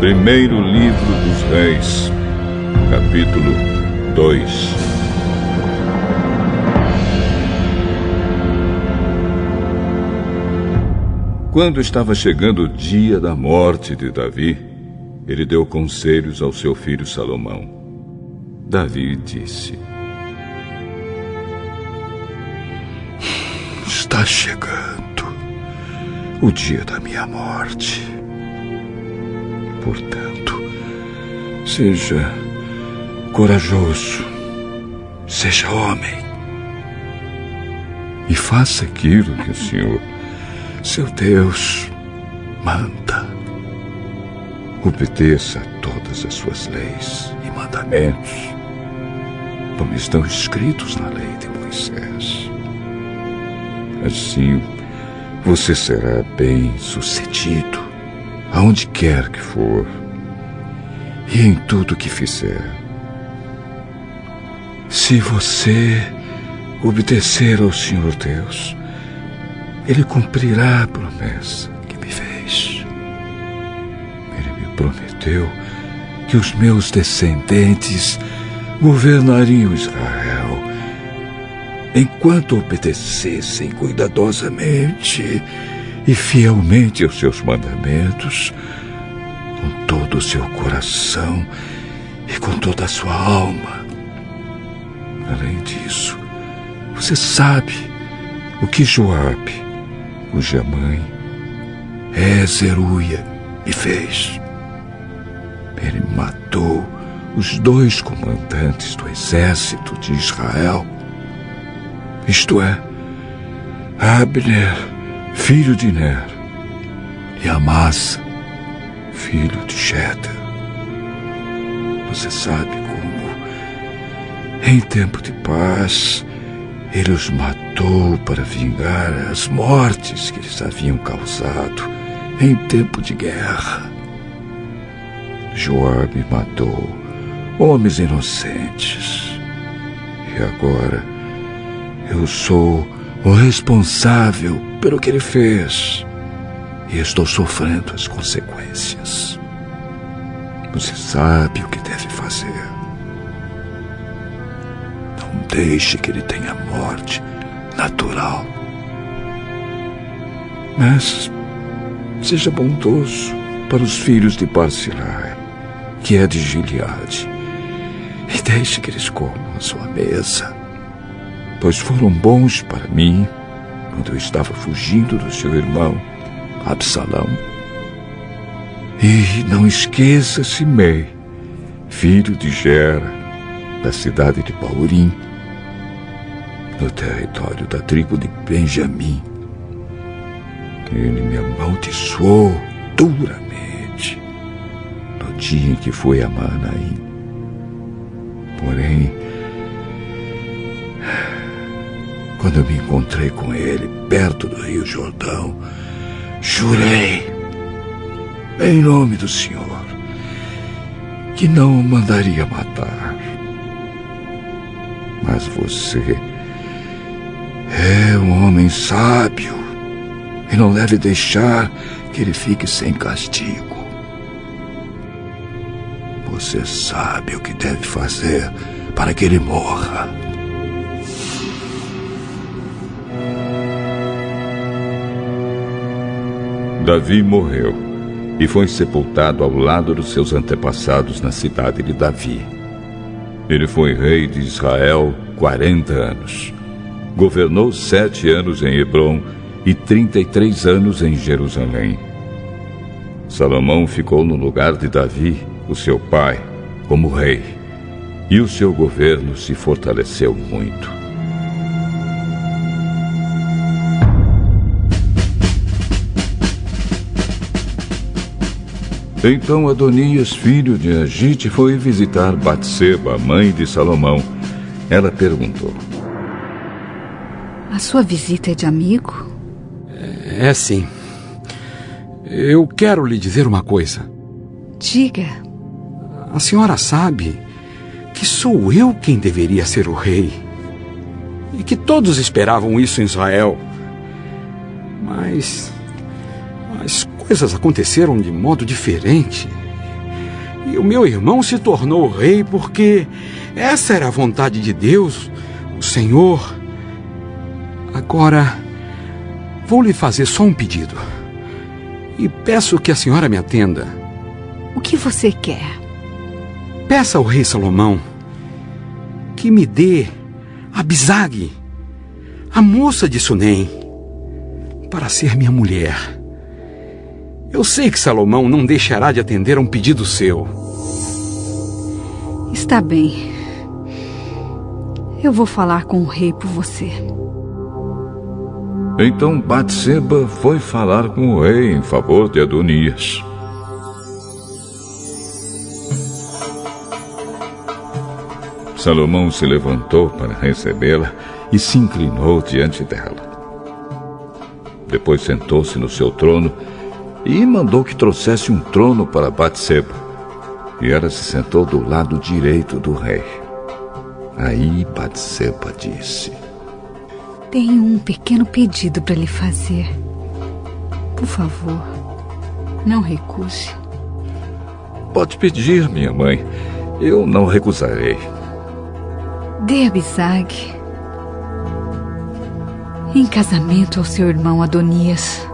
Primeiro livro dos Reis, capítulo 2. Quando estava chegando o dia da morte de Davi, ele deu conselhos ao seu filho Salomão. Davi disse: Está chegando o dia da minha morte. Portanto, seja corajoso, seja homem, e faça aquilo que o Senhor, seu Deus, manda. Obedeça a todas as suas leis e mandamentos, como estão escritos na lei de Moisés. Assim, você será bem-sucedido aonde quer que for e em tudo que fizer. Se você obedecer ao Senhor Deus, Ele cumprirá a promessa que me fez. Ele me prometeu que os meus descendentes governariam Israel enquanto obedecessem cuidadosamente e fielmente aos seus mandamentos, com todo o seu coração e com toda a sua alma. Além disso, você sabe o que Joabe, cuja mãe é Zeruia, me fez. Ele matou os 2 comandantes do exército de Israel, isto é, Abner, filho de Ner, e Amasa, filho de Jeder. Você sabe como, em tempo de paz, ele os matou para vingar as mortes que eles haviam causado em tempo de guerra. Joabe matou homens inocentes, e agora eu sou o responsável pelo que ele fez e estou sofrendo as consequências. Você sabe o que deve fazer. Não deixe que ele tenha morte natural, mas seja bondoso para os filhos de Barzilai, que é de Gileade, e deixe que eles comam a sua mesa, pois foram bons para mim quando eu estava fugindo do seu irmão, Absalão. E não esqueça Simei, filho de Gera, da cidade de Baurim, no território da tribo de Benjamim. Ele me amaldiçoou duramente no dia em que foi a Manaim. Porém, quando eu me encontrei com ele perto do Rio Jordão, jurei, em nome do Senhor, que não o mandaria matar. Mas você é um homem sábio e não deve deixar que ele fique sem castigo. Você sabe o que deve fazer para que ele morra. Davi morreu e foi sepultado ao lado dos seus antepassados na cidade de Davi. Ele foi rei de Israel 40 anos. Governou 7 anos em Hebrom e 33 anos em Jerusalém. Salomão ficou no lugar de Davi, o seu pai, como rei, e o seu governo se fortaleceu muito. Então Adonias, filho de Agite, foi visitar Batseba, mãe de Salomão. Ela perguntou: A sua visita é de amigo? É sim. Eu quero lhe dizer uma coisa. Diga. A senhora sabe que sou eu quem deveria ser o rei. E que todos esperavam isso em Israel. Mas as coisas aconteceram de modo diferente. E o meu irmão se tornou rei porque essa era a vontade de Deus, o Senhor. Agora, vou lhe fazer só um pedido. E peço que a senhora me atenda. O que você quer? Peça ao rei Salomão que me dê Abisag, a moça de Sunem, para ser minha mulher. Eu sei que Salomão não deixará de atender a um pedido seu. Está bem. Eu vou falar com o rei por você. Então Batseba foi falar com o rei em favor de Adonias. Salomão se levantou para recebê-la e se inclinou diante dela. Depois sentou-se no seu trono e mandou que trouxesse um trono para Batseba. E ela se sentou do lado direito do rei. Aí Batseba disse: Tenho um pequeno pedido para lhe fazer. Por favor, não recuse. Pode pedir, minha mãe. Eu não recusarei. Dê Abisag em casamento ao seu irmão Adonias.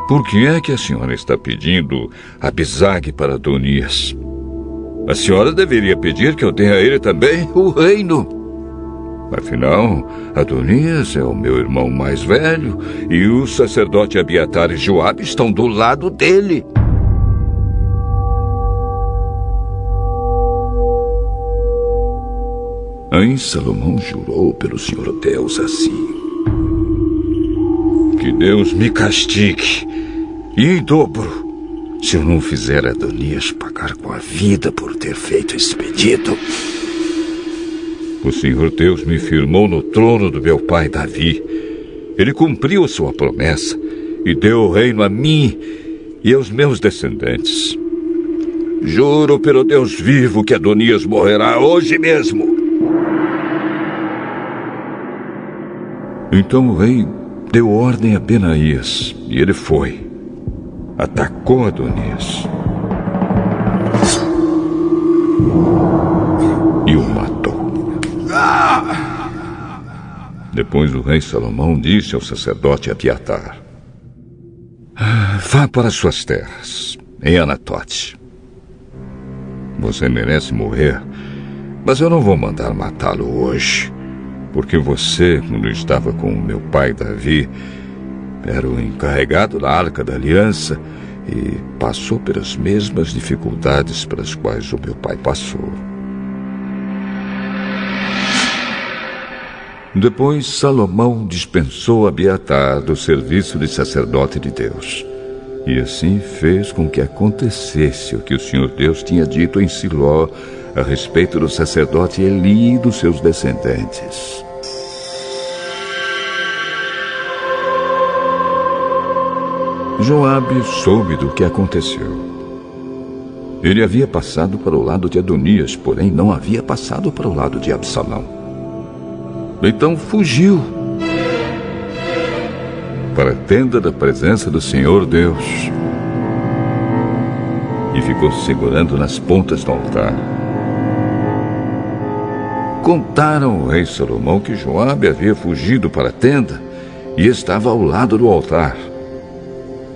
Por que é que a senhora está pedindo Abisag para Adonias? A senhora deveria pedir que eu dê a ele também o reino. Afinal, Adonias é o meu irmão mais velho e o sacerdote Abiatar e Joabe estão do lado dele. Aí Salomão jurou pelo Senhor Deus assim: que Deus me castigue, e em dobro, se eu não fizer Adonias pagar com a vida por ter feito esse pedido. O Senhor Deus me firmou no trono do meu pai Davi. Ele cumpriu a sua promessa e deu o reino a mim e aos meus descendentes. Juro pelo Deus vivo que Adonias morrerá hoje mesmo. Então o rei deu ordem a Benaías e ele foi. Atacou Adonias e o matou. Depois o rei Salomão disse ao sacerdote Abiatar: vá para suas terras, em Anatote. Você merece morrer, mas eu não vou mandar matá-lo hoje, porque você, quando estava com o meu pai Davi, era o encarregado da Arca da Aliança e passou pelas mesmas dificuldades pelas quais o meu pai passou. Depois Salomão dispensou Abiatar do serviço de sacerdote de Deus. E assim fez com que acontecesse o que o Senhor Deus tinha dito em Siló a respeito do sacerdote Eli e dos seus descendentes. Joabe soube do que aconteceu. Ele havia passado para o lado de Adonias, porém não havia passado para o lado de Absalão. Então fugiu para a tenda da presença do Senhor Deus e ficou segurando nas pontas do altar. Contaram ao rei Salomão que Joabe havia fugido para a tenda e estava ao lado do altar.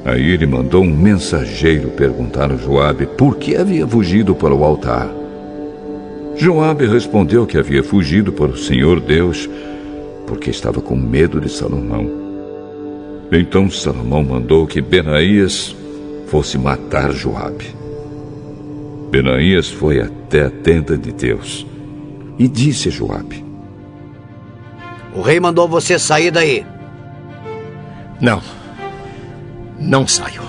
Aí ele mandou um mensageiro perguntar a Joabe por que havia fugido para o altar. Joabe respondeu que havia fugido para o Senhor Deus porque estava com medo de Salomão. Então Salomão mandou que Benaías fosse matar Joabe. Benaías foi até a tenda de Deus e disse a Joabe: o rei mandou você sair daí. Não saio.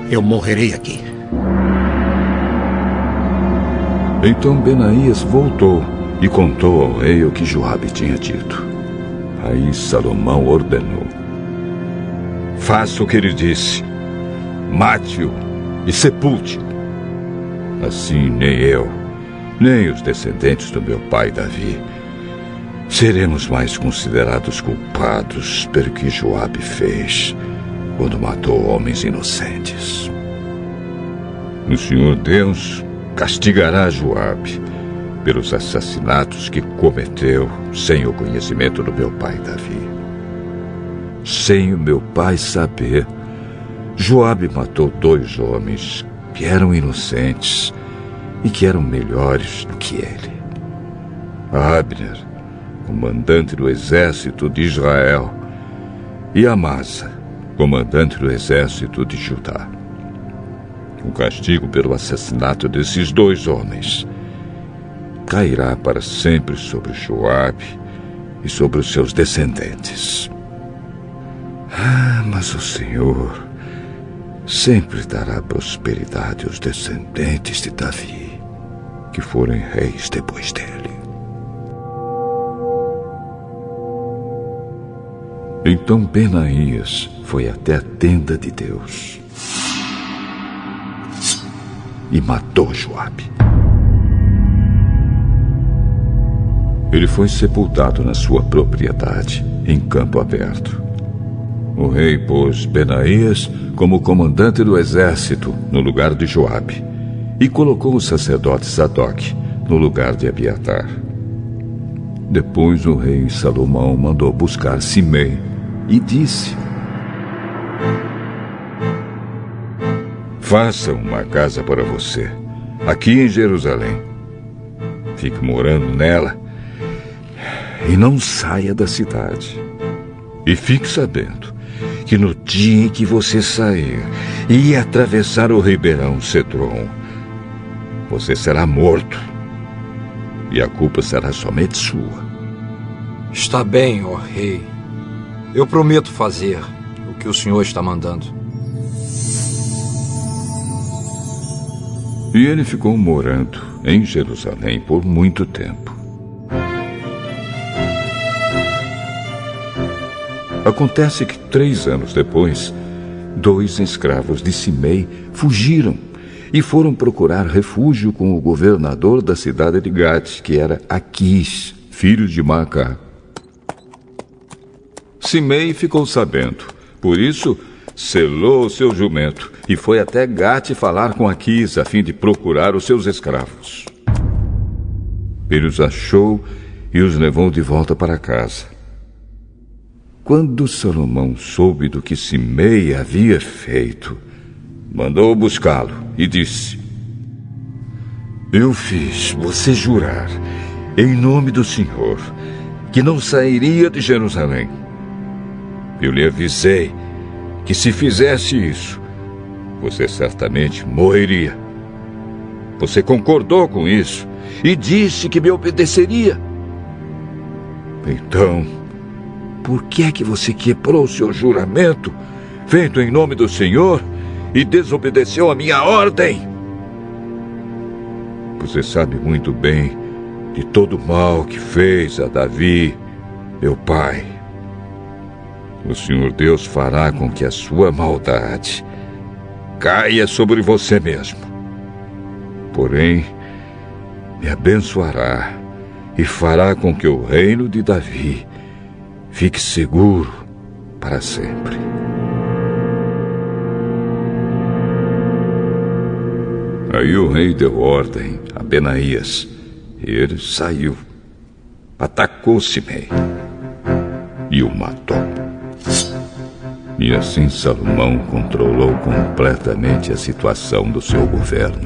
Eu morrerei aqui. Então Benaías voltou e contou ao rei o que Joabe tinha dito. Aí Salomão ordenou: faça o que ele disse, mate-o e sepulte-o. Assim nem eu, nem os descendentes do meu pai Davi seremos mais considerados culpados pelo que Joabe fez quando matou homens inocentes. O Senhor Deus castigará Joabe pelos assassinatos que cometeu sem o conhecimento do meu pai Davi. Sem o meu pai saber, Joabe matou 2 homens que eram inocentes e que eram melhores do que ele. Abner, comandante do exército de Israel, e Amasa, comandante do exército de Judá. O castigo pelo assassinato desses 2 homens cairá para sempre sobre Joabe e sobre os seus descendentes. Mas o Senhor sempre dará prosperidade aos descendentes de Davi, que forem reis depois dele. Então Benaías foi até a tenda de Deus e matou Joabe. Ele foi sepultado na sua propriedade, em campo aberto. O rei pôs Benaías como comandante do exército no lugar de Joabe e colocou o sacerdote Sadoc no lugar de Abiatar. Depois o rei Salomão mandou buscar Simei e disse: faça uma casa para você, aqui em Jerusalém. Fique morando nela e não saia da cidade. E fique sabendo que no dia em que você sair e atravessar o ribeirão Cedron, você será morto e a culpa será somente sua. Está bem, ó rei. Eu prometo fazer o que o senhor está mandando. E ele ficou morando em Jerusalém por muito tempo. Acontece que 3 anos depois, 2 escravos de Simei fugiram e foram procurar refúgio com o governador da cidade de Gate, que era Aquis, filho de Maacá. Simei ficou sabendo, por isso selou o seu jumento e foi até Gate falar com Aquis a fim de procurar os seus escravos. Ele os achou e os levou de volta para casa. Quando Salomão soube do que Simei havia feito, mandou buscá-lo e disse: eu fiz você jurar, em nome do Senhor, que não sairia de Jerusalém. Eu lhe avisei que se fizesse isso, você certamente morreria. Você concordou com isso e disse que me obedeceria. Então, por que é que você quebrou seu juramento, feito em nome do Senhor, e desobedeceu a minha ordem? Você sabe muito bem de todo o mal que fez a Davi, meu pai. O Senhor Deus fará com que a sua maldade caia sobre você mesmo. Porém, me abençoará e fará com que o reino de Davi fique seguro para sempre. Aí o rei deu ordem a Benaías e ele saiu, atacou Simei e o matou. E assim Salomão controlou completamente a situação do seu governo.